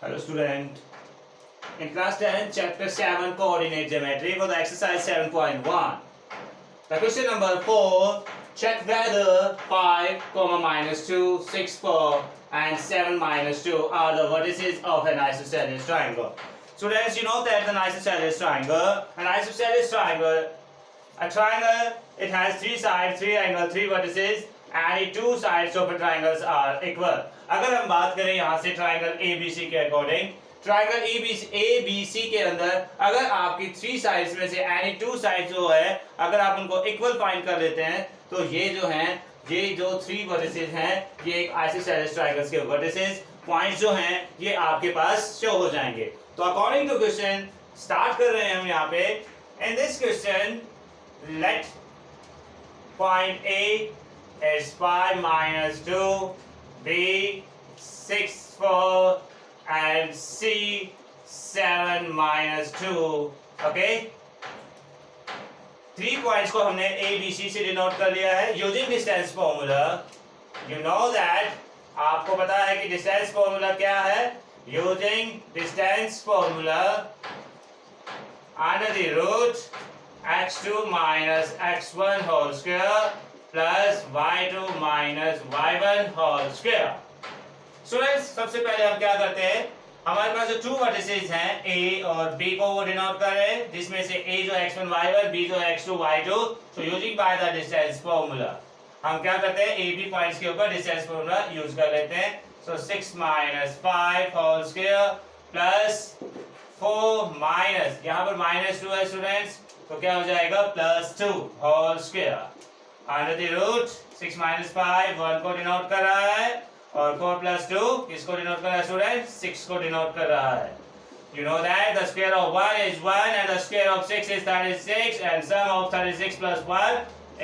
Hello student. In class 10, chapter 7 coordinate geometry for the exercise 7.1. The question number 4, check whether 5, minus 2, 6, 4 and 7 minus 2 are the vertices of an isosceles triangle. Students, you know that an isosceles triangle, a triangle, it has 3 sides, 3 angles, 3 vertices and 2 sides of a triangles are equal. अगर हम बात करें यहाँ से triangle ABC के according, triangle ABC के अंदर अगर आपकी 3 साइड्स में से एनी 2 साइड्स जो है अगर आप उनको इक्वल फाइंड कर लेते हैं तो ये जो 3 वर्टिसेस हैं ये एक आइसोसेलेस ट्राइंगल्स के वर्टिसेस पॉइंट्स जो हैं ये आपके पास शो हो जाएंगे. तो अकॉर्डिंग टू क्वेश्चन स्टार्ट कर रहे हैं हम यहाँ पे. In this question let point A is 5 minus 2, B 6 4 and C 7 minus 2. Okay, 3 points को हमने A B C से डिनोट कर लिया है using distance formula. You know that, आपको पता है कि डिस्टेंस फॉर्मूला क्या है. Using distance formula under the root x2 minus x1 whole square plus y2 minus y1 whole square. Students, सबसे पहले हम क्या करते हैं, हमारे पास जो 2 वर्टिसेस हैं A और B को वो डिनोट कर रहे हैं जिसमें से A जो x1 y1, B जो x2 y2. So using by the distance formula हम क्या करते हैं, A B पॉइंट्स के ऊपर डिस्टेंस फॉर्मूला यूज कर लेते हैं. So 6 minus 5 whole square plus 4 minus, यहाँ पर माइनस 2 है स्टूडेंट्स, तो क्या हो जाएगा plus 2 whole square under the root 6 minus 5 1 को डिनोट कर रहा है और 4 प्लस 2 किसको डिनोट कर रहा है स्टूडेंट, 6 को डिनोट कर रहा है. You know that the square of 1 is 1 and the square of 6 is 36 and sum of 36 plus 1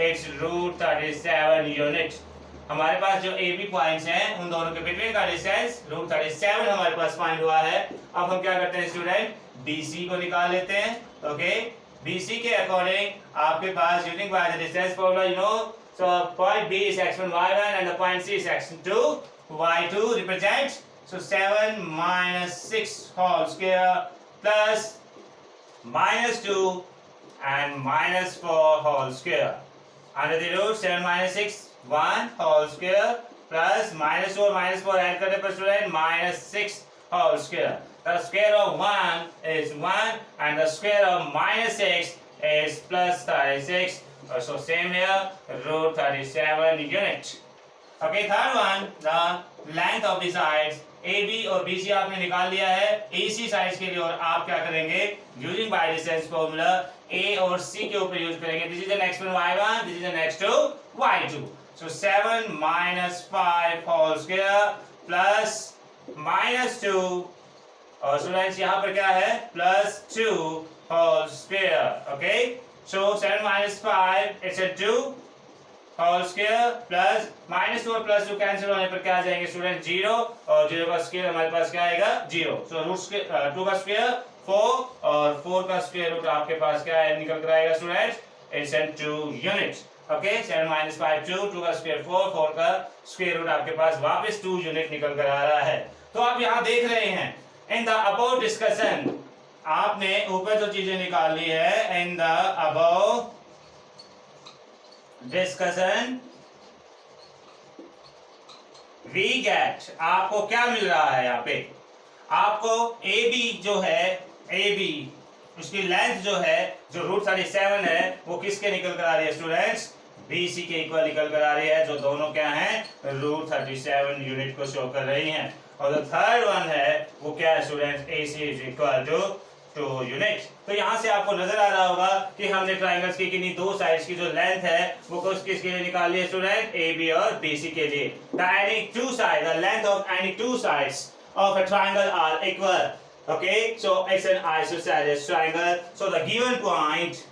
is root 37 unit. हमारे पास जो ए बी पॉइंट्स हैं उन दोनों के बिटवीन का डिस्टेंस रूट 37 हमारे पास फाइंड हुआ है. अब हम क्या करते हैं स्टूडेंट, BC को निकाल लेते हैं. ओके, BC के अकॉर्डिंग आपके पास using by the distance formula you know, so point B is x1 y1 and the point C is x2 y2 represent, so 7 minus 6 whole square plus minus 2 and minus 4 whole square under the root 7 minus 6 1 whole square plus minus 4 add करने पर student minus 6 whole square. The square of 1 is 1 and the square of minus 6 is plus 36. So same here, root 37 unit. Okay, third one, the length of the sides AB और BC आपने निकाल लिया है AC sides के लिए. और आप क्या करेंगे, using by distance formula A और C के ऊपर यूज करेंगे. This is an x1 y1, this is an x2 y2. So 7 minus 5 whole square plus minus 2 और स्टूडेंट्स यहाँ पर क्या है plus 2 whole square. Okay, so 7 minus 5 it's a 2 whole square plus minus 2 और plus 2 cancel होने पर क्या आ जाएंगे स्टूडेंट 0 और 0 का स्क्वायर हमारे पास क्या आएगा 0. सो रूट 2 का स्क्वायर 4 और 4 का स्क्वायर रूट आपके पास क्या है निकल कर आएगा student, it's an 2 unit. Okay, 7 minus 5 2 का स्क्वायर 4 4 का स्क्वायर रूट आपके पास वापस 2 यूनिट निकल कर आ रहा है. तो आप यहाँ देख रहे हैं इन द अबव डिस्कशन आपने ऊपर जो चीजें निकाल ली है. In the above discussion we get, आपको क्या मिल रहा है यहाँ पे, आपको ए बी जो है ए बी उसकी लेंथ जो है जो रूट 37 है वो किसके निकल कर आ रही है स्टूडेंट्स, BC के इक्वल निकल कर आ रही है, जो दोनों क्या हैं रूट 37 यूनिट को शो कर रही हैं. और जो थर्ड वन है वो क्या है students, AC is equal to 2 unit. तो यहाँ से आपको नजर आ रहा होगा कि हमने ट्राइंगल्स की किन्हीं 2 साइड्स की जो लेंथ है वो किसके लिए निकाल ली है स्टूडेंट, AB और BC के लिए. the length of any 2 sides of a triangle are equal. Okay, so it's an isosceles triangle. So the given point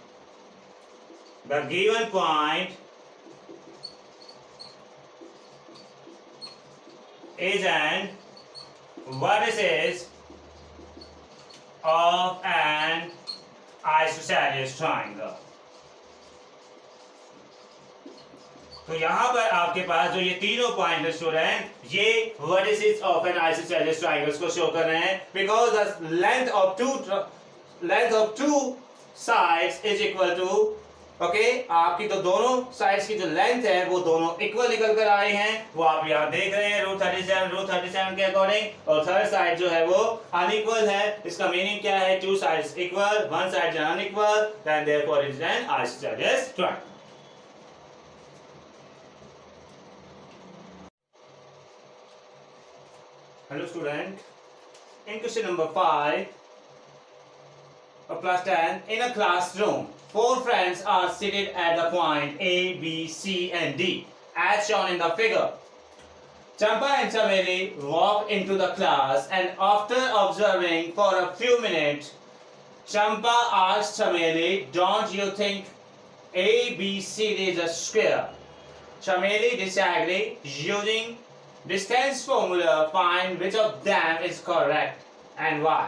is an vertices of an isosceles triangle. तो यहाँ पर आपके पास जो ये तीनों पॉइंट है स्टूडेंट, ये vertices of an isosceles triangles को शो कर रहे हैं, because the length of two sides is equal to, okay, आपकी तो दोनों साइड्स की जो लेंथ है वो दोनों इक्वल निकल कर आए हैं, वो आप यहाँ देख रहे हैं √37 के अकॉर्डिंग, और थर्ड साइड जो है वो अनइक्वल है। इसका मीनिंग क्या है? Two sides equal, one side unequal, then therefore it is an isosceles triangle. Hello student, in question number 5 of class 10, in a classroom, 4 friends are seated at the point A, B, C and D as shown in the figure. Champa and Chameli walk into the class and after observing for a few minutes, Champa asks Chameli, don't you think A, B, C is a square? Chameli disagrees. Using distance formula, find which of them is correct and why.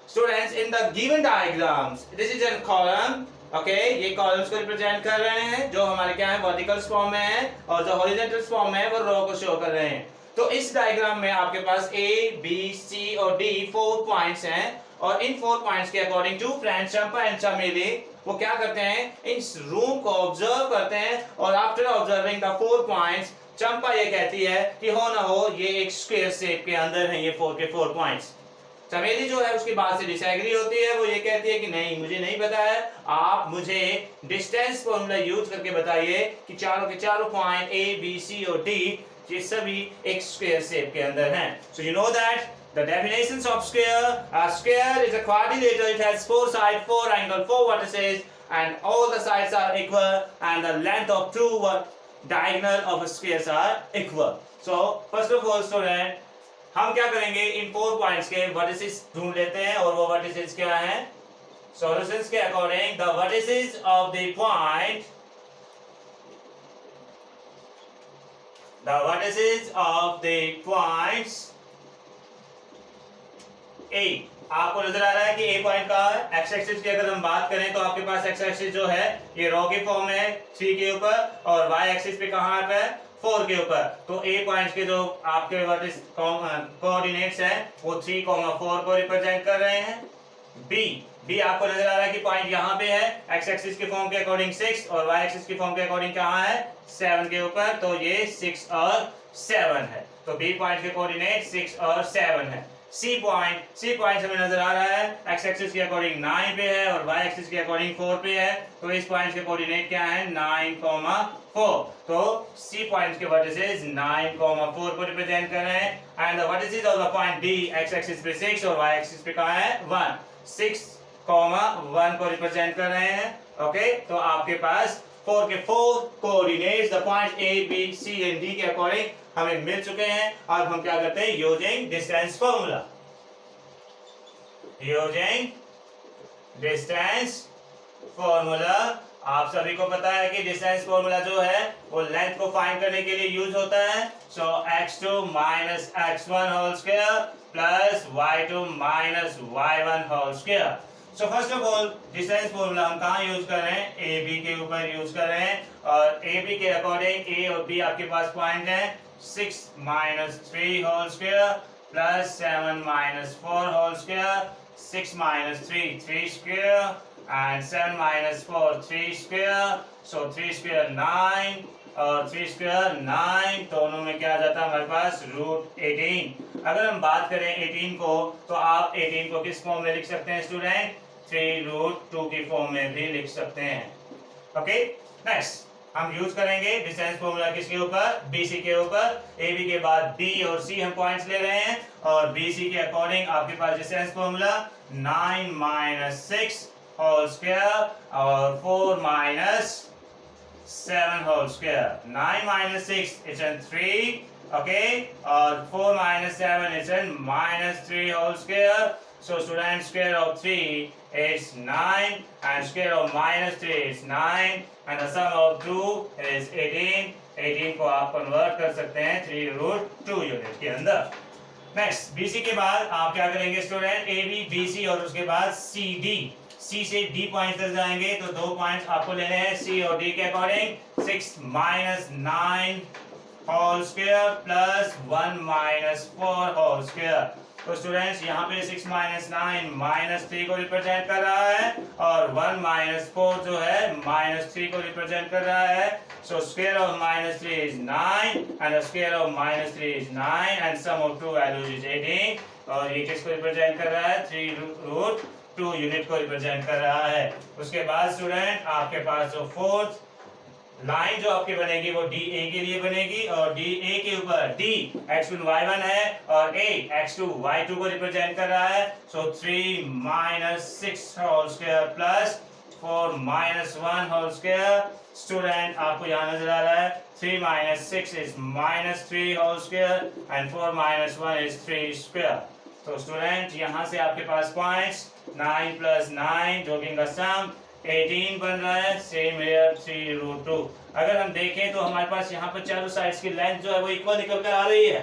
Students, in the given diagrams, this is a column, okay, ये columns को represent कर रहे हैं जो हमारे क्या है vertical form में है, और जो horizontal form में है वो row को show कर रहे हैं। तो इस diagram में आपके पास A, B, C और D 4 points हैं, और इन 4 points के according to friends Champa and Chameli वो क्या करते हैं, इस रूम को ऑब्जर्व करते हैं, और आफ्टर ऑब्जर्विंग द 4 पॉइंट्स चंपा ये कहती है कि हो ना हो ये एक स्क्वायर शेप के अंदर है ये 4 के 4 पॉइंट्स। चमेली जो है उसकी बात से डिसएग्री होती है, वो ये कहती है कि नहीं, मुझे नहीं पता है, आप मुझे डिस्टेंस फॉर्मूला यूज करके बताइए कि चारों के चारों पॉइंट ए, बी, सी और डी ये सभी एक स्क्वायर शेप के अंदर हैं। So you know that the definitions of square: a square is a quadrilateral, it has 4 sides, 4 angles, 4 vertices, and all the sides are equal, and the length of 2 diagonal of a squares are equal. So first of all student, हम क्या करेंगे, इन 4 points के vertices ढूंढ लेते हैं, और वो vertices क्या हैं, solutions के according the vertices of the point, the vertices of the points A, आपको नजर आ रहा है कि A पॉइंट का एक्स एक्सिस की अगर हम बात करें तो आपके पास एक्स एक्सिस जो है ये रो के फॉर्म में है 3 के ऊपर, और वाई एक्सिस पे कहाँ पे है 4 के ऊपर। तो A पॉइंट्स के जो आपके वर्टिस कोऑर्डिनेट्स हैं वो 3, 4 को रिप्रेजेंट कर रहे हैं। B आपको नजर आ रहा है कि पॉइंट यहाँ पे है, एक्स एक्सिस के फॉर्म के अकॉर्डिंग 6 और वाई एक्सिस के फॉर्म के अकॉर्डिंग कहाँ है 7 के ऊपर, तो ये 6 और 7 है। तो B पॉइंट के कोऑर्डिनेट 6 और 7 है। C पॉइंट हमें नजर आ रहा है एक्स एक्सिस के अकॉर्डिंग 9 पे है और वाई एक्सिस के अकॉर्डिंग 4 पे है, तो इस पॉइंट के कोऑर्डिनेट क्या है 9,4। तो C पॉइंट के वर्टिसेस 9,4 को रिप्रेजेंट कर रहे हैं, and the vertices of the point D x axis पे 6 और वाई एक्सिस पे कहाँ है 1, 6,1 को रिप्रेजेंट कर रहे हैं। ओके, तो आपके पास 4 के 4 coordinates the point A, B, C and D के अकॉर्डिंग हमें मिल चुके हैं। अब हम क्या करते हैं, यूजिंग डिस्टेंस फॉर्मूला, आप सभी को पता है कि डिस्टेंस फॉर्मूला जो है वो लेंथ को फाइंड करने के लिए यूज होता है। So x2 minus x1 whole square plus y2 minus y1 whole square. So first of all distance formula हम कहाँ यूज कर रहे हैं, ए बी के ऊपर यूज कर रहे हैं, और ए बी के अकॉर्डिंग ए और बी आपके पास पॉइंट है 6 minus 3 whole square plus 7 minus 4 whole square, 6 minus 3 3 square and 7 minus 4 3 square, so 3 square 9 और 3 square 9, दोनों में क्या आ जाता है हमारे पास √18। अगर हम बात करें 18 को, तो आप 18 को किस फॉर्म में लिख सकते हैं स्टूडेंट, 3√2 की फॉर्म में भी लिख सकते हैं। ओके, नेक्स्ट हम यूज करेंगे डिस्टेंस फॉर्मूला किसके ऊपर, BC के ऊपर। AB के बाद D और C हम पॉइंट्स ले रहे हैं, और BC के अकॉर्डिंग आपके पास distance formula 9 minus 6 whole square और 4 minus 7 whole square. 9 minus 6 is 3, okay, और 4 minus 7 is -3 whole square. So student, square of 3 is 9 and square of -3 is 9 and the sum of 2 is 18। 18 को आप convert कर सकते हैं 3√2 unit के अंदर। Next BC के बाद आप क्या करेंगे स्टूडेंट, AB, BC और उसके बाद CD। सी से डी पॉइंट तक जाएंगे तो 2 पॉइंट्स आपको लेने हैं सी और डी के according. 6 minus 9 whole square plus 1 minus 4 whole square. तो स्टूडेंट्स यहाँ पे 6 माइनस 9 माइनस 3 को रिप्रेजेंट कर रहा है और 1 माइनस 4 जो है माइनस 3 को रिप्रेजेंट कर रहा है। So square of minus 3 is 9 and the square of minus 3 is 9 and sum of two values is 18। और ये किसको रिप्रेजेंट कर रहा है? 3 रूट 2 यूनिट को रिप्रेजेंट कर रहा है। उसके बाद स्टूडेंट आपके पास जो फोर्थ लाइन जो आपकी बनेगी वो डी ए के लिए बनेगी और डी ए के ऊपर डी x1 y1 है और a x2 y2 को रिप्रेजेंट कर रहा है। So 3 minus 6 whole square plus 4 minus 1 whole square. Student आपको यहाँ नजर आ रहा है 3 minus 6 is minus 3 whole square and 4 minus 1 is 3 square. तो स्टूडेंट यहाँ से आपके पास पॉइंट्स 9 प्लस 9 जो कि इनका सम 18 बन रहा है। Same here 3 root 2। अगर हम देखें तो हमारे पास यहाँ पर चारों साइड्स की लेंथ जो है वो इक्वल निकल कर आ रही है,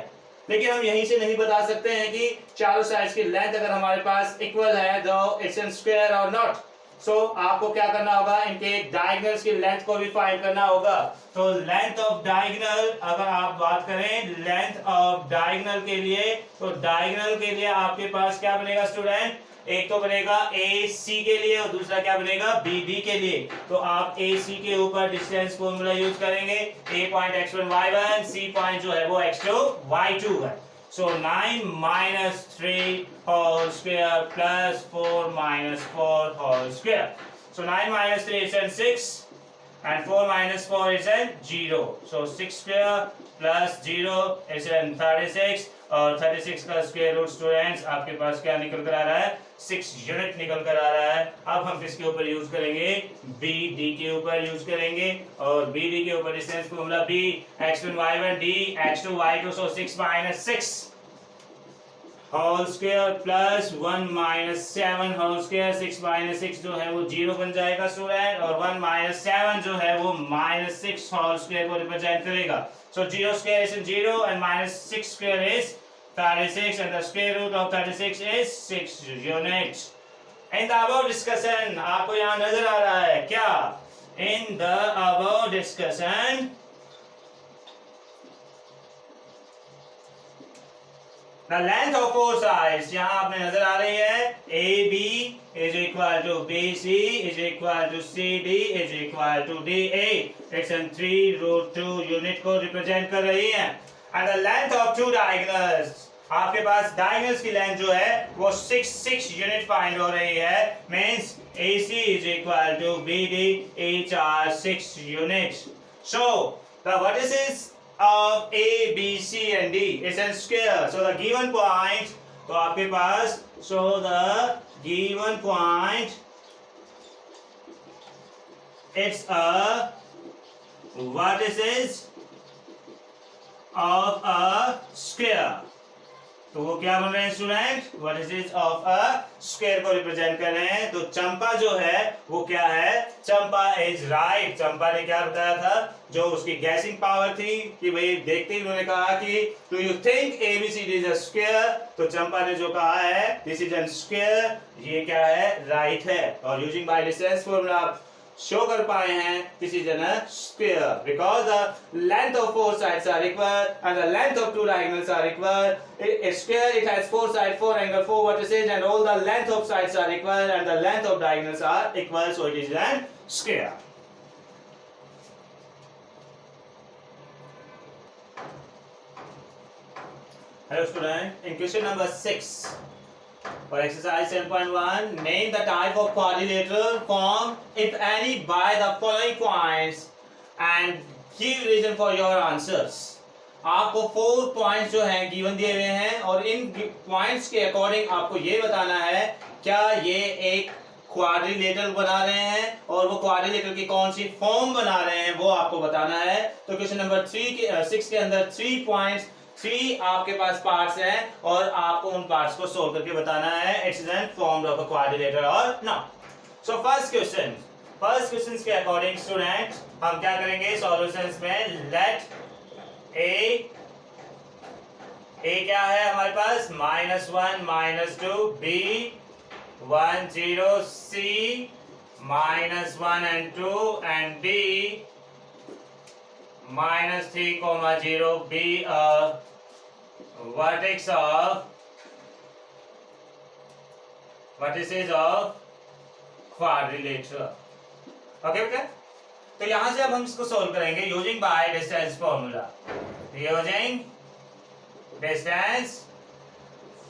लेकिन हम यहीं से नहीं बता सकते हैं कि चारों साइड्स की लेंथ अगर हमारे पास इक्वल है दो इट्स इन स्क्वायर और नॉट। सो आपको क्या करना होगा, इनके डायगोनल्स की लेंथ को भी फाइंड करना होगा। तो लेंथ ऑफ डायगोनल अगर आप बात करें लेंथ ऑफ डायगोनल के लिए, तो डायगोनल के लिए आपके पास क्या बनेगा स्टूडेंट? एक तो बनेगा ए सी के लिए और दूसरा क्या बनेगा? बी डी के लिए। तो आप ए सी के ऊपर डिस्टेंस फॉर्मूला यूज करेंगे। ए point x1 y1, C point जो है वो x2 y2 है। So 9 minus 3 whole square plus 4 minus 4 whole square. So 9 minus 3 is 6 and 4 minus 4 is 0. So 6 square plus 0 is 36 और 36 का स्क्वायर रूट स्टूडेंट्स आपके पास क्या निकल कर आ रहा है? 6 यूनिट निकल कर आ रहा है। अब हम किसके ऊपर यूज करेंगे? बी डी के ऊपर यूज करेंगे और बी डी के ऊपर distance formula B x1 y1 d x2 y2। So 6 minus 6 whole square plus 1 minus 7 whole square. 6 minus 6 जो है वो 0 बन जाएगा स्टूडेंट और 1 माइनस 7 जो है वो माइनस 6 होल स्क्वायर को रिप्रेजेंट करेगा। So 0 square is 0 and minus 6 square is 36 and the square root of 36 is 6 units. In the above discussion आपको यहाँ नजर आ रहा है क्या? In the above discussion the length of four sides यहाँ आपने नजर आ रही है AB is equal to BC is equal to CD is equal to DA। Section 3 root 2 unit को रिप्रेजेंट कर रही है। and the length of two diagonals आपके पास डायगोनल्स की लेंथ जो है वो 6 यूनिट फाइंड हो रही है। Means AC is equal to BD each are 6 units। so the vertices of A, B, C and D is a square। so the given point तो आपके पास so the given point it's a vertices of a square। तो वो क्या बन रहे हैं student? Vertices of a square को represent कर रहे हैं। तो चंपा जो है वो क्या है? चंपा इज राइट। चंपा ने क्या बताया था? जो उसकी गैसिंग पावर थी कि भाई देखते ही उन्होंने कहा कि do you think ABCD is a square? तो चंपा ने जो कहा है दिस इज एन स्क्वायर, ये क्या है? राइट है। और using by distance formula show कर पाए हैं this is an square because the length of four sides are equal and the length of two diagonals are equal. A square it has four sides, four angles, four vertices and all the length of sides are equal and the length of diagonals are equal, so it is a square। Hello student, in question number 6 for exercise 7.1 name the type of quadrilateral formed if any by the following points and give reason for your answers। आपको 4 points जो हैं given दिए हुए हैं और इन points के according आपको ये बताना है क्या ये एक क्वाड्रिलेटरल बना रहे हैं और वो क्वाड्रिलेटरल की कौन सी फॉर्म बना रहे हैं वो आपको बताना है। तो क्वेश्चन नंबर 6 के अंदर 3 पॉइंट्स 3 आपके पास पार्ट्स हैं और आपको उन पार्ट्स को सोल्व करके बताना है it's an form of a quadrilateral और नॉट। सो फर्स्ट क्वेश्चन के अकॉर्डिंग स्टूडेंट हम क्या करेंगे सॉल्यूशंस में लेट ए क्या है हमारे पास? -1 -2 B 1 0 C minus 1 and 2 and D minus 3 comma 0 be a vertex of vertices of quadrilateral. Okay बेटा, तो यहां से अब हम इसको सोल्व करेंगे using by distance formula. Using distance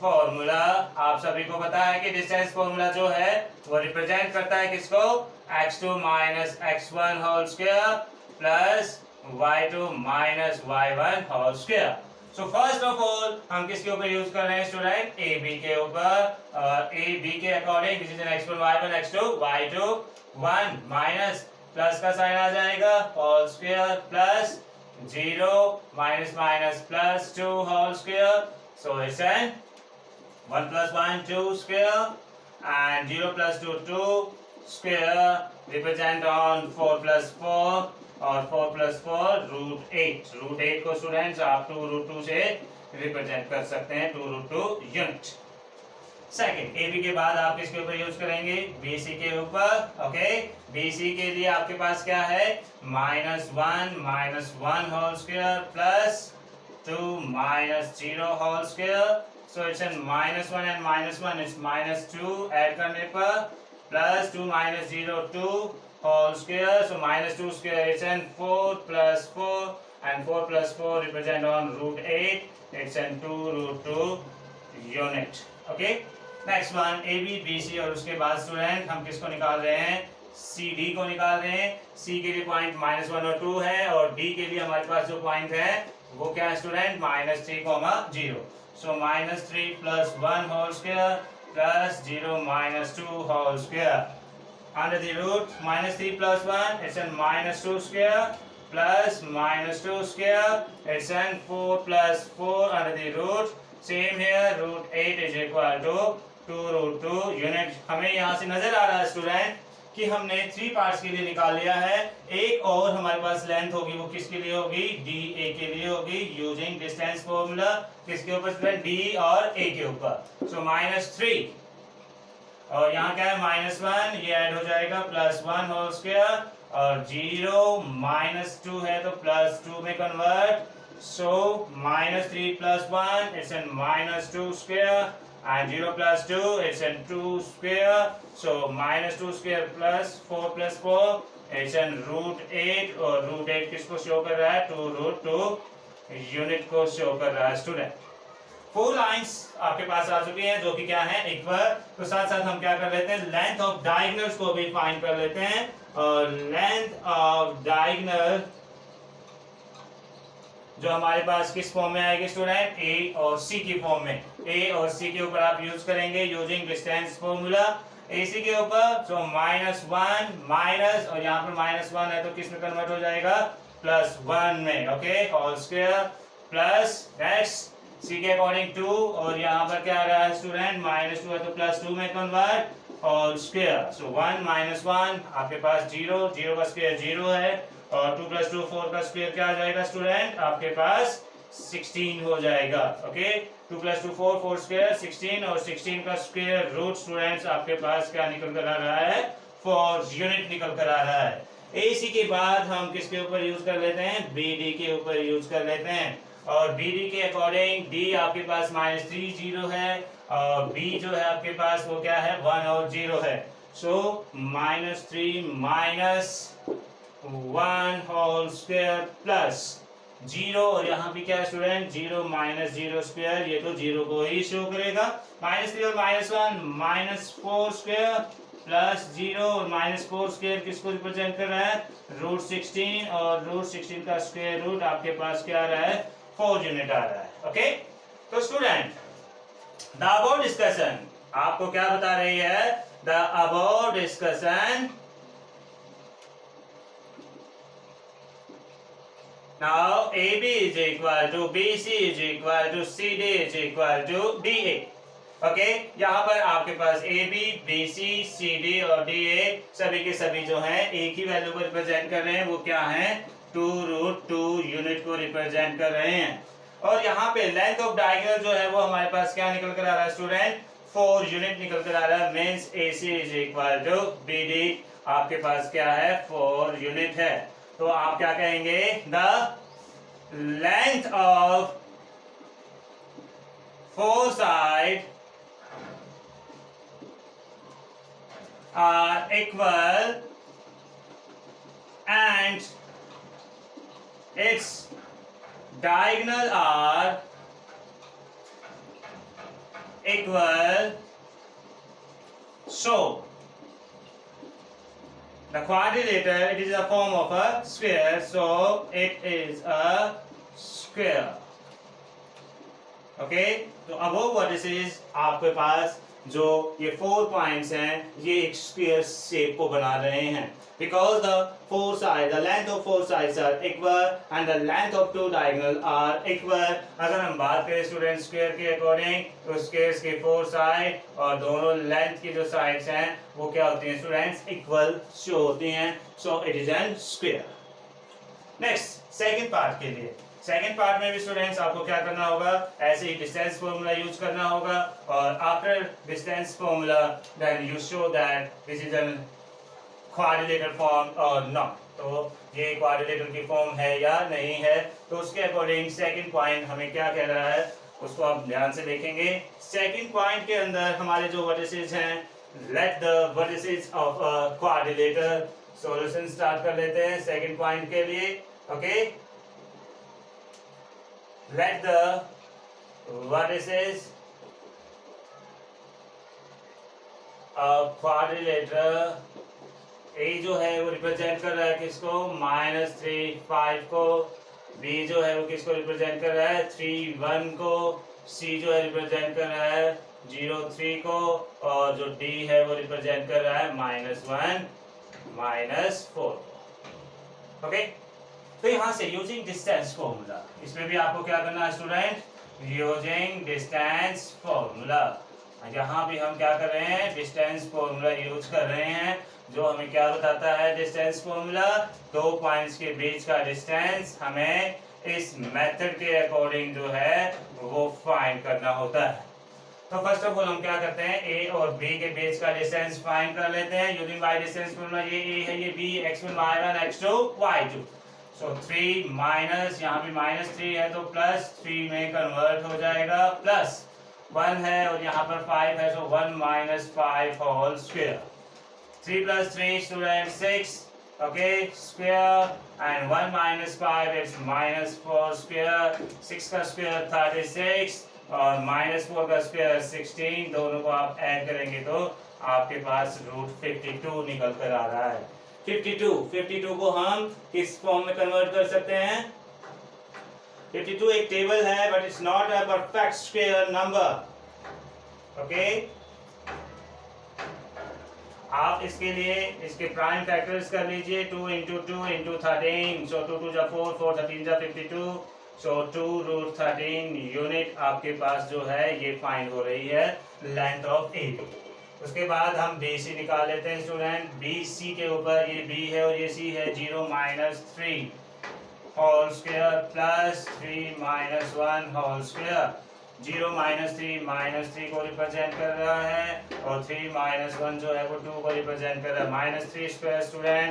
formula आप सभी को पता है कि डिस्टेंस फॉर्मूला जो है वो रिप्रेजेंट करता है किसको, x2 minus x1 whole square plus y2 minus y1 whole square. So first of all हम किसके ऊपर यूज कर रहे हैं स्टूडेंट, ए बी के ऊपर. और ए बी के according this is an x1 y1 x2 y2 1 minus plus का साइन आ जाएगा whole square plus 0 minus minus plus 2 whole square. So it's an 1 plus 1 2 square and 0 plus 2 2 square represent on 4 plus 4 और 4 plus 4 root 8. root 8 को students आप 2 root 2 से represent कर सकते हैं, 2 root 2 unit. Second A B के बाद आप किसके ऊपर यूज करेंगे, बी सी के ऊपर. ओके, बी सी के लिए आपके पास क्या है, minus 1 whole square plus 2 minus 0 whole square. So it's an minus 1 and minus 1 is minus 2 add करने पर plus 2 minus 0 2 whole square. So minus 2 square it's an 4 plus 4 and 4 plus 4 represent on root 8. It's an 2 root 2 unit. Okay. Next one AB BC और उसके बाद student हम किसको निकाल रहे हैं, CD को निकाल रहे हैं. C के लिए पॉइंट माइनस 1 और 2 है और D के लिए हमारे पास जो पॉइंट है वो क्या है student, minus 3 0. So minus 3 plus 1 whole square plus 0 minus 2 whole square. Under the root minus 3 plus 1 it's a minus 2 square plus minus 2 square it's a 4 plus 4 under the root. Same here, root 8 is equal to 2 root 2 unit. हमें यहाँ से नजर आ रहा है student कि हमने 3 parts के लिए निकाल लिया है. एक और हमारे पास लेंथ होगी, वो किसके लिए होगी, डी ए के लिए होगी यूजिंग डिस्टेंस फॉर्मूला. किसके ऊपर स्टूडेंट, डी और ए के ऊपर. सो माइनस 3 और यहाँ क्या है माइनस 1, ये ऐड हो जाएगा प्लस 1 होल स्क्वायर और 0 माइनस 2 है तो प्लस 2 में convert. So minus 3 plus 1 it's an minus 2 square and 0 plus 2 it's an 2 square. So minus 2 square plus 4 plus 4 it's an root 8 और root 8 किसको शो कर रहा है, 2 root 2 यूनिट को शो कर रहा है स्टूडेंट. 4 लाइंस आपके पास आ चुकी हैं जो कि क्या है इक्वल. तो साथ साथ हम क्या कर लेते हैं, लेंथ ऑफ डायगोनल्स को भी फाइंड कर लेते हैं. और लेंथ ऑफ डायगोनल जो हमारे पास किस फॉर्म में आएगी स्टूडेंट, ए और सी की फॉर्म में. ए और सी के ऊपर आप यूज करेंगे यूजिंग डिस्टेंस फॉर्मूला. ए सी के ऊपर सो माइनस 1 माइनस और यहाँ पर माइनस 1 है तो किस में कन्वर्ट हो जाएगा, प्लस 1 में. Okay, whole square plus next C के अकॉर्डिंग 2 और यहाँ पर क्या आ रहा है स्टूडेंट, माइनस 2 है तो प्लस 2 में कन्वर्ट होल स्क्वायर. सो 1 माइनस 1 आपके पास 0 का स्क्वायर 0 है और 2 प्लस 2 4 का स्क्वायर क्या आ जाएगा स्टूडेंट, आपके पास 16 हो जाएगा. ओके, 2 प्लस 2 4 4 स्क्वायर 16 और 16 का स्क्वायर रूट स्टूडेंट्स आपके पास क्या निकल कर आ रहा है, 4 यूनिट निकल कर आ रहा है. AC के बाद हम किसके ऊपर यूज कर लेते हैं, BD के ऊपर यूज कर लेते हैं. और BD के अकॉर्डिंग D आपके पास माइनस 3 0 है और B जो है आपके पास वो क्या है 1 और 0 है. So minus 3 minus 1 whole square plus 0 और यहाँ भी क्या है स्टूडेंट, 0 माइनस 0 स्क्वायर, ये तो 0 को ही शो करेगा. माइनस 3 और माइनस 1 माइनस 4 स्क्वायर प्लस 0 और माइनस 4 स्क्वायर किसको रिप्रेजेंट कर रहा है, रूट 16 और रूट 16 का स्क्वायर रूट आपके पास क्या आ रहा है, 4 यूनिट आ रहा है. ओके, तो स्टूडेंट द अबव डिस्कशन आपको क्या बता रही है, the above discussion now AB is equal to BC is equal to CD is equal to DA. Okay, यहाँ पर आपके पास AB, BC, CD और DA सभी के सभी जो हैं एक ही वैल्यू को रिप्रेजेंट कर रहे हैं. वो क्या हैं, 2 रूट 2 यूनिट को रिप्रेजेंट कर रहे हैं. और यहाँ पे लेंथ ऑफ डायगोनल जो है वो हमारे पास क्या निकल कर आ रहा है स्टूडेंट, 4 यूनिट निकल कर आ रहा है, means AC is equal to BD। आपके पास क्या है, 4 यूनिट है। तो आप क्या कहेंगे, the length of 4 side are equal and its diagonal are equal. So the quadrilateral, it is a form of a sphere, so it is a square. Okay, तो above vertices आपके पास जो ये 4 पॉइंट्स हैं, ये एक स्क्वायर शेप को बना रहे हैं, because the 4 sides, the length of 4 sides are equal and the length of 2 diagonal are equal। अगर हम बात करें स्टूडेंट स्क्वायर के अकॉर्डिंग, तो स्क्वायर के 4 साइड और दोनों लेंथ की जो साइड्स हैं वो क्या होती हैं स्टूडेंट्स, इक्वल शो होती हैं, so it is an square. Next second part के लिए, सेकंड पार्ट में भी स्टूडेंट्स आपको क्या करना होगा, ऐसे ही डिस्टेंस फॉर्मूला यूज करना होगा, और after distance formula then you show that this is an quadrilateral form और नॉट। तो ये क्वाड्रिलेटरल की फॉर्म है या नहीं है, तो उसके अकॉर्डिंग सेकंड पॉइंट हमें क्या कह रहा है उसको आप ध्यान से देखेंगे। सेकंड पॉइंट के अंदर हमारे जो वर्टिसेस हैं, let the vertices of a quadrilateral, solution start कर लेते हैं सेकंड पॉइंट के लिए। Okay, let the vertices of quadrilateral, A जो है वो रिप्रेजेंट कर रहा है किसको, -3 5 को, B जो है वो किसको रिप्रेजेंट कर रहा है 3 1 को, C जो है रिप्रेजेंट कर रहा है 0 3 को, और जो D है वो रिप्रेजेंट कर रहा है -1 -4। ओके, तो यहां से यूजिंग डिस्टेंस फॉर्मूला, इसमें भी आपको क्या करना है स्टूडेंट, यूजिंग डिस्टेंस फॉर्मूला। यहाँ भी हम क्या कर रहे हैं, डिस्टेंस फॉर्मूला यूज कर रहे हैं, जो हमें क्या बताता है डिस्टेंस फॉर्मूला, 2 पॉइंट्स के बीच का डिस्टेंस हमें इस मेथड के अकॉर्डिंग जो है वो फाइंड करना होता है। तो फर्स्ट ऑफ ऑल हम क्या करते हैं, ए और बी के बीच का डिस्टेंस फाइंड कर लेते हैं यूजिंग बाय डिस्टेंस फॉर्मूला। ये ए है, ये B, x1 y1 x2 y2। सो 3 माइनस, यहाँ भी -3 है तो +3 में कन्वर्ट हो जाएगा, +1 है और यहाँ पर 5 है, so 1 - 5 whole square. 3 + 3 student 6, okay square, and 1 - 5 it's -4 square, 6 का स्क्वायर 36 और -4 का स्क्वायर 16, दोनों को आप ऐड करेंगे तो आपके पास √52 निकल कर आ रहा है। 52 को हम किस फॉर्म में कन्वर्ट कर सकते हैं, 52 एक टेबल है but it's not a perfect square number. Okay, आप इसके लिए इसके प्राइम फैक्टर्स कर लीजिए, 2 × 2 × 13, सो 2 2 4 4 13 52, सो 2√13 यूनिट आपके पास जो है ये फाइंड हो रही है लेंथ ऑफ AB। उसके बाद हम BC निकाल लेते हैं स्टूडेंट। BC के ऊपर ये B है और ये C है, 0 - 3 whole square plus 3 - 1 whole square. 0 - 3 को रिप्रेजेंट कर रहा है और 3 - 1 जो है वो 2 को रिप्रेजेंट कर रहा है। -3 स्क्वायर स्टूडेंट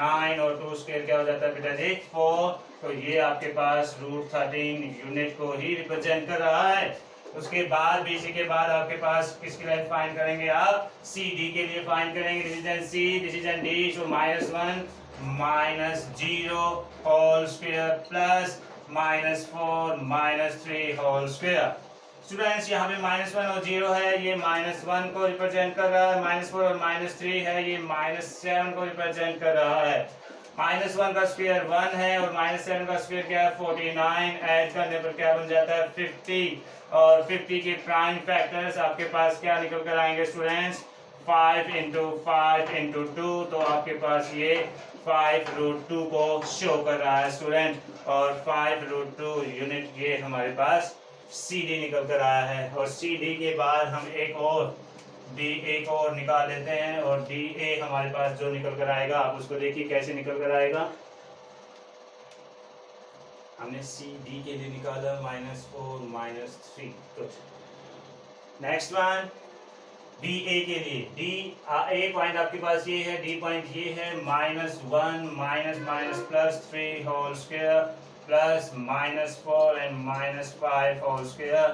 9 और 2 स्क्वायर क्या हो जाता है बेटा जी 4, तो ये आपके पास √13 यूनिट को ही रिप्रेजेंट कर रहा है। उसके बाद BC के बाद आपके पास किसकी लेंथ फाइंड करेंगे आप, CD के लिए फाइंड करेंगे। This is an C, this is an D, so -1 - 0 whole square plus -4 - 3 whole square. Students यहाँ पे -1 और 0 है, ये -1 को रिप्रेजेंट कर रहा है, -4 और -3 है, ये -7 को रिप्रेजेंट कर रहा है। -1 का स्क्वायर 1 है और -7 का स्क्वायर क्या है 49, ऐड करने पर क्या बन जाता है 50, और 50 के प्राइम फैक्टर्स आपके पास क्या निकल कर आएंगे स्टूडेंट्स, 5 × 5 × 2, तो आपके पास ये 5√2 को शो कर रहा है स्टूडेंट, और 5√2 यूनिट ये हमारे पास CD निकल कर आया है। और CD के बाद हम एक और निकाल लेते हैं, और DA हमारे पास जो निकल कर आएगा आप उसको देखिए कैसे निकल कर आएगा। हमने CD के लिए निकाला -4 - 3, कुछ नेक्स्ट वन डी ए के लिए डी ए पॉइंट आपके पास ये है, डी पॉइंट ये है, -1 minus minus +3 whole square plus -4 and -5 whole square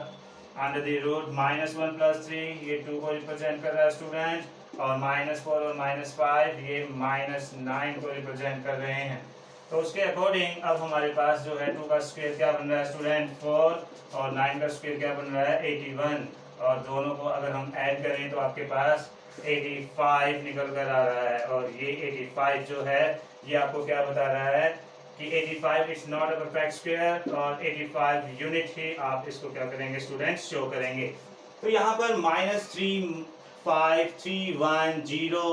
under the root -1 +3 ये 2 को रिप्रेजेंट कर रहा है स्टूडेंट, और -4 और -5 ये -9 को रिप्रेजेंट कर रहे हैं। तो उसके अकॉर्डिंग अब हमारे पास जो है 2 का स्क्वायर क्या बन रहा है स्टूडेंट 4 और 9 का स्क्वायर क्या बन रहा है 81, और दोनों को अगर हम ऐड करें तो आपके पास 85 निकल कर आ रहा है। और ये 85 जो है ये आपको क्या बता रहा है कि 85 is not a perfect square, और 85 यूनिट ही आप इसको क्या करेंगे स्टूडेंट शो करेंगे। तो यहाँ पर -3 5 3 1 0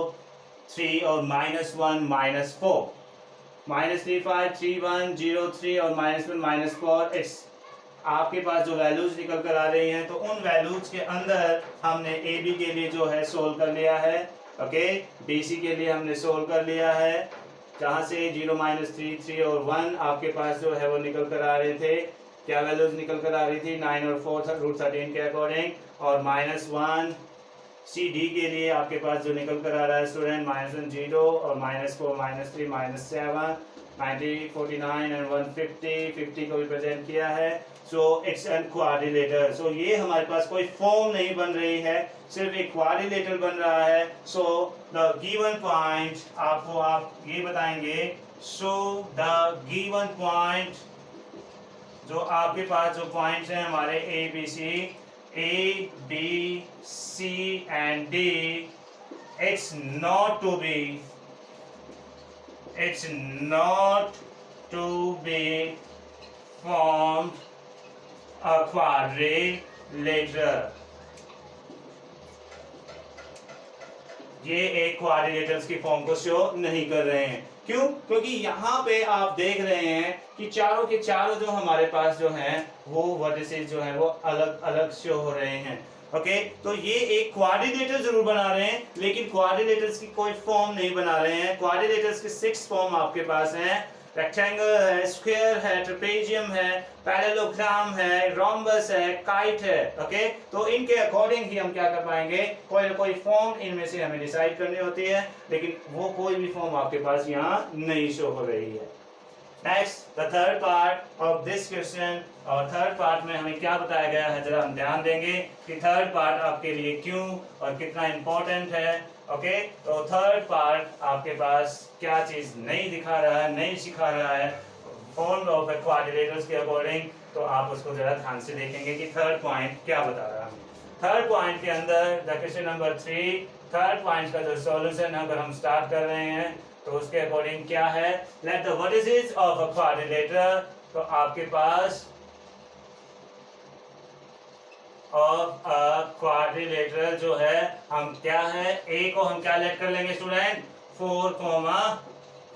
3 और -1 -4 -3 5 3 1 0 3 और -1 -4 इट्स आपके पास जो वैल्यूज निकल कर आ रही हैं, तो उन वैल्यूज के अंदर हमने ए बी के लिए जो है सोल्व कर लिया है, ओके, बी सी के लिए हमने सोल्व कर लिया है, जहाँ से 0 -3 3 और 1 आपके पास जो है वो निकल कर आ रहे थे। क्या वैल्यूज निकल कर आ रही थी 9 और 4 √13 के अकॉर्डिंग, और -1 सी डी के लिए आपके पास जो निकल कर आ रहा है स्टूडेंट -1 0 और -4 -3 -7 90 49 एंड 150 50 को रिप्रेजेंट किया है। So it's an quadrilateral. So ये हमारे पास कोई फॉर्म नहीं बन रही है, सिर्फ एक क्वाड्रिलेटर बन रहा है। सो द गिवन पॉइंट आपको आप ये बताएंगे, सो द गिवन पॉइंट जो आपके पास जो पॉइंट्स हैं हमारे A B C and D, it's not to be formed a quadrilateral। ये एक क्वाड्रिलेटरस की फॉर्म को शो नहीं कर रहे हैं। क्यों? क्योंकि यहाँ पे आप देख रहे हैं कि चारों के चारों जो हमारे पास जो हैं वो वर्टिसेस जो हैं वो अलग अलग शो हो रहे हैं। ओके, तो ये एक क्वाड्रिलेटर जरूर बना रहे हैं, लेकिन क्वाड्रिलेटर्स की कोई फॉर्म नहीं बना रहे हैं। क्वाड्रिलेटर्स के 6 फॉर्म आपके पास हैं, रेक्टेंगल है, स्क्वायर है, ट्रेपेजियम है, पैरेललोग्राम है, रोम्बस है, काइट है। ओके, तो इनके अकॉर्डिंग ही हम क्या कर पाएंगे, कोई ना कोई फॉर्म इनमें से हमें डिसाइड करनी होती है, लेकिन वो कोई भी फॉर्म आपके पास यहाँ नहीं शो हो रही है। Next, the third part of this question, और थर्ड पार्ट में हमें क्या बताया गया है, जरा हम ध्यान देंगे कि थर्ड पार्ट आपके लिए क्यों और कितना इंपॉर्टेंट है। ओके, तो थर्ड पार्ट आपके पास क्या चीज नहीं दिखा रहा है, नहीं सिखा रहा है फॉर्म ऑफ क्वाड्रिलेटर्स के अकॉर्डिंग, तो आप उसको जरा ध्यान से देखेंगे कि थर्ड पॉइंट क्या बता रहा है। थर्ड पॉइंट के अंदर the question number 3, third point का जो सॉल्यूशन अगर हम स्टार्ट कर रहे हैं तो उसके अकॉर्डिंग क्या है, let the vertices of a quadrilateral. तो आपके पास ऑफ अ क्वाड्रिलेटरल जो है हम क्या है, ए को हम क्या लेट कर लेंगे स्टूडेंट 4,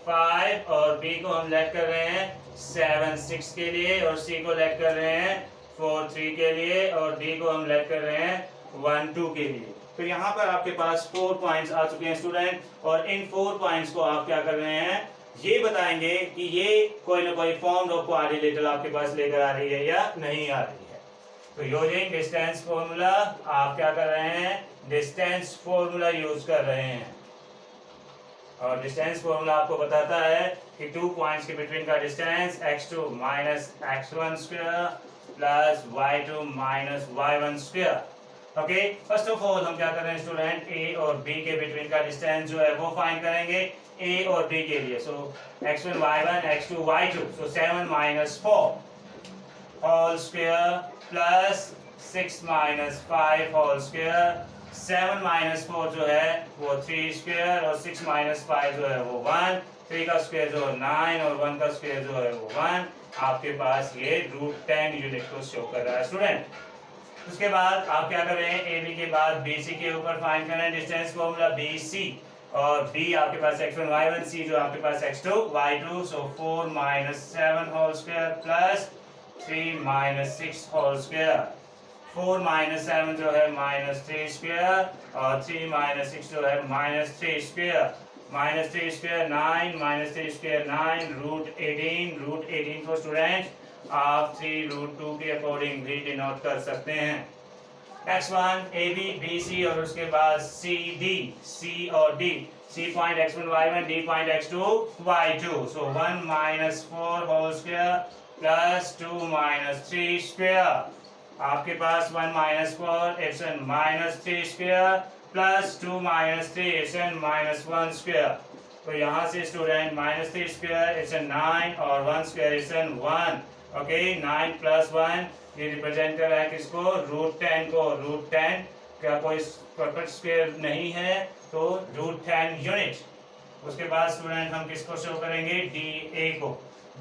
5, और बी को हम लेट कर रहे हैं 7, 6 के लिए, और सी को लेट कर रहे हैं 4, 3 के लिए, और डी को हम लेट कर रहे हैं 1, 2 के लिए। तो यहाँ पर आपके पास 4 पॉइंट्स आ चुके हैं स्टूडेंट, और इन 4 पॉइंट्स को आप क्या कर रहे हैं, ये बताएंगे कि ये कोई ना कोई फॉर्म ऑफ क्वाड्रिलेटरल आपके पास लेकर आ रही है या नहीं आ रही है। तो यूजिंग डिस्टेंस फॉर्मूला आप क्या कर रहे हैं, डिस्टेंस फॉर्मूला यूज कर रहे हैं, और डिस्टेंस फॉर्मूला आपको बताता है कि 2 पॉइंट्स के बिटवीन का distance x2 minus x1 square plus y2 minus y1 square. Okay, first of all हम क्या कर रहे हैं स्टूडेंट, ए और बी के बिटवीन का डिस्टेंस जो है वो फाइंड करेंगे ए और बी के लिए। So x1 y1 x2 y2, so 7 minus 4 whole square plus 6 minus 5 whole square. 7 minus 4 जो है वो 3 स्क्वायर, और 6 माइनस 5 जो है वो 1, 3 का स्क्वायर जो है 9, और 1 का स्क्वायर जो है वो 1। आपके पास ये √10 यूनिट को शो कर रहा है स्टूडेंट। उसके बाद आप क्या कर रहे हैं, ए बी के बाद बी सी के ऊपर फाइंड करें डिस्टेंस फॉर्मूला बी सी, और बी आपके पास x1 y1, सी जो आपके पास x2 y2, so 4 minus 7 whole square plus 3 minus 6 whole square. 4 minus 7 जो है -3 स्क्वायर, और 3 माइनस 6 जो है -3 स्क्वायर। -3 स्क्वायर 9, -3 स्क्वायर 9, √18 को स्टूडेंट आप 3 √2 के अकॉर्डिंग भी डिनोट कर सकते हैं। x1 AB BC और उसके बाद CD C और D, C point x1 y1, D point x2 y2. So 1 minus 4 whole square plus 2 minus 3 square. आपके पास 1 minus 4 it's n minus 3 square plus 2 minus 3 it's n minus 1 square. तो यहाँ से student minus 3 square its 9 और 1 square its 1. Okay 9 plus 1 ये represent कर रहा है किसको, रूट 10 को. रूट 10 का कोई परफेक्ट स्क्वायर नहीं है तो रूट 10 यूनिट. उसके बाद स्टूडेंट हम किसको शो करेंगे, डी ए को.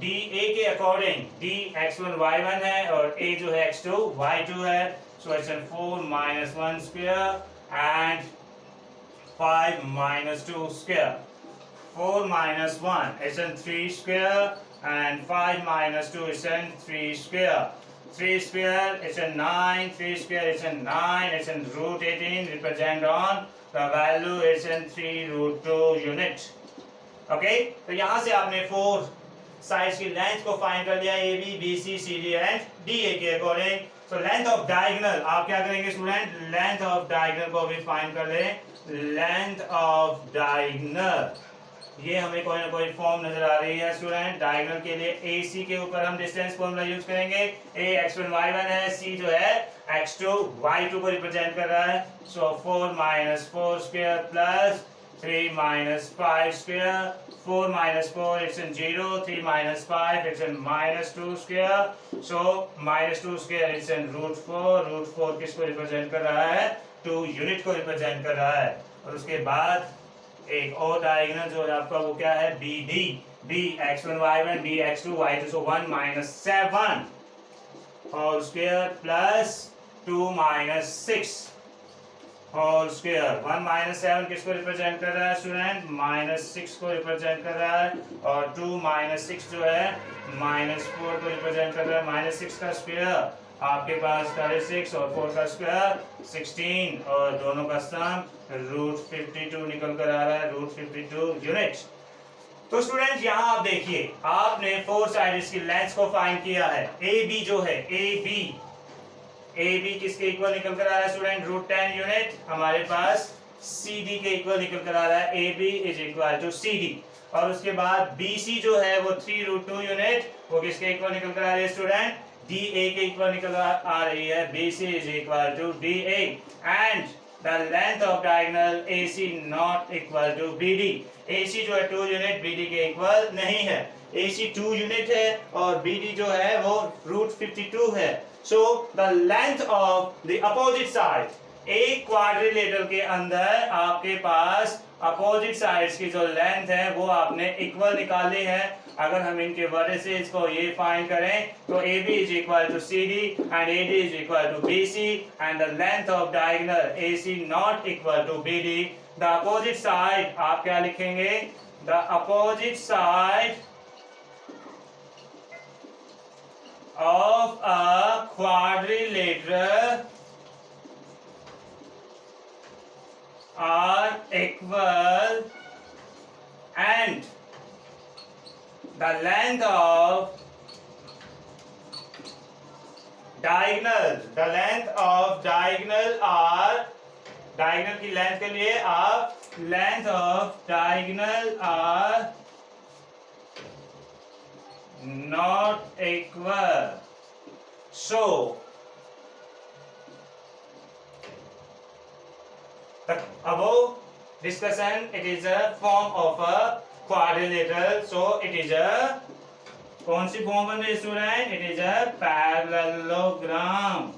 डी ए के अकॉर्डिंग डी x1 y1 है और a जो है x2 y2 है. So it's 4 minus 1 square and 5 minus 2 square. 4 minus 1 is 3 square and 5 minus 2 is 3 square. 3 square is 9, 3 square is 9, it's in root 18, represent on the value is 3 root 2 unit. Okay, तो यहाँ से आपने 4 sides की length को find कर लिया, A B B C C D and D A के according. So length of diagonal आप क्या करेंगे स्टूडेंट, लेंथ ऑफ डायगोनल को भी फाइंड कर लें. लेंथ ऑफ डायगोनल ये हमें कोई ना कोई फॉर्म नजर आ रही है स्टूडेंट. डायगोनल के लिए ए सी के ऊपर हम डिस्टेंस फॉर्मूला यूज करेंगे. ए x1 y1 है, सी जो है x2 y2 को रिप्रेजेंट कर रहा है. सो 4 minus 4 square plus 3 minus 5 square. 4 minus 4 it's in 0, 3 minus 5 it's in minus 2 square. So minus 2 square it's in root 4. root 4 किसको रिप्रेजेंट कर रहा है, 2 यूनिट को रिप्रेजेंट कर रहा है. और उसके बाद एक और डायगोनल जो है आपका वो क्या है, B D. B x1 y1 b x2 y2. So 1 minus 7 whole square plus 2 minus 6 whole square. 1 minus 7 किसको रिप्रेजेंट कर रहा है स्टूडेंट, minus 6 को रिप्रेजेंट कर रहा है. और 2 minus 6 जो है minus 4 को रिप्रेजेंट कर रहा है. minus 6 का स्क्वायर आपके पास 36 और 4 का स्क्वायर 16 और दोनों का सम रूट 52 निकल कर आ रहा है, रूट 52 यूनिट. तो स्टूडेंट यहाँ आप देखिए आपने 4 साइड्स की लेंथ को फाइंड किया है. ए बी जो है ए बी किसके इक्वल निकल कर आ रहा है स्टूडेंट, रूट 10 यूनिट. हमारे पास सी डी के इक्वल निकल कर आ रहा है, A B is equal to C D. और उसके बाद बी सी जो है वो 3 रूट 2 यूनिट, वो किसके इक्वल निकल कर आ रही है स्टूडेंट, डी ए के इक्वल निकल आ रही है. B C is equal to D A and the length of diagonal A C not equal to B D. A C जो है 2 यूनिट बी डी के इक्वल नहीं है. ए सी 2 यूनिट है और बी डी जो है वो रूट 52 है. So the length of the opposite side, एक क्वाड्रिलेटरल के अंदर आपके पास अपोजिट साइड्स की जो लेंथ है वो आपने इक्वल निकाली है. अगर हम इनके वर्टिसेस को ये फाइंड करें तो A B is equal to C D and A D is equal to B C and the length of diagonal A C not equal to B D. The opposite side आप क्या लिखेंगे, the opposite side of a quadrilateral are equal and the length of diagonal are diagonal की length के लिए आप length of diagonal are not equal. So the above discussion, it is a form of a quadrilateral. So it is a कौन सी form बन रही है student, it is a parallelogram.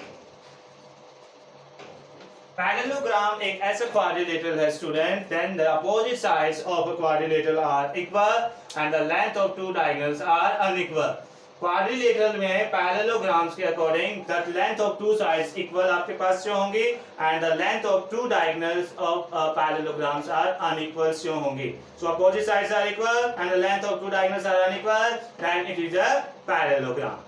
Parallelogram एक ऐसा quadrilateral है student, then the opposite sides of a quadrilateral are equal and the length of two diagonals are unequal. Quadrilateral में parallelograms के according the length of two sides equal आपके पास show होंगी and the length of two diagonals of parallelograms are unequal show होंगी. So opposite sides are equal and the length of two diagonals are unequal, then it is a parallelogram.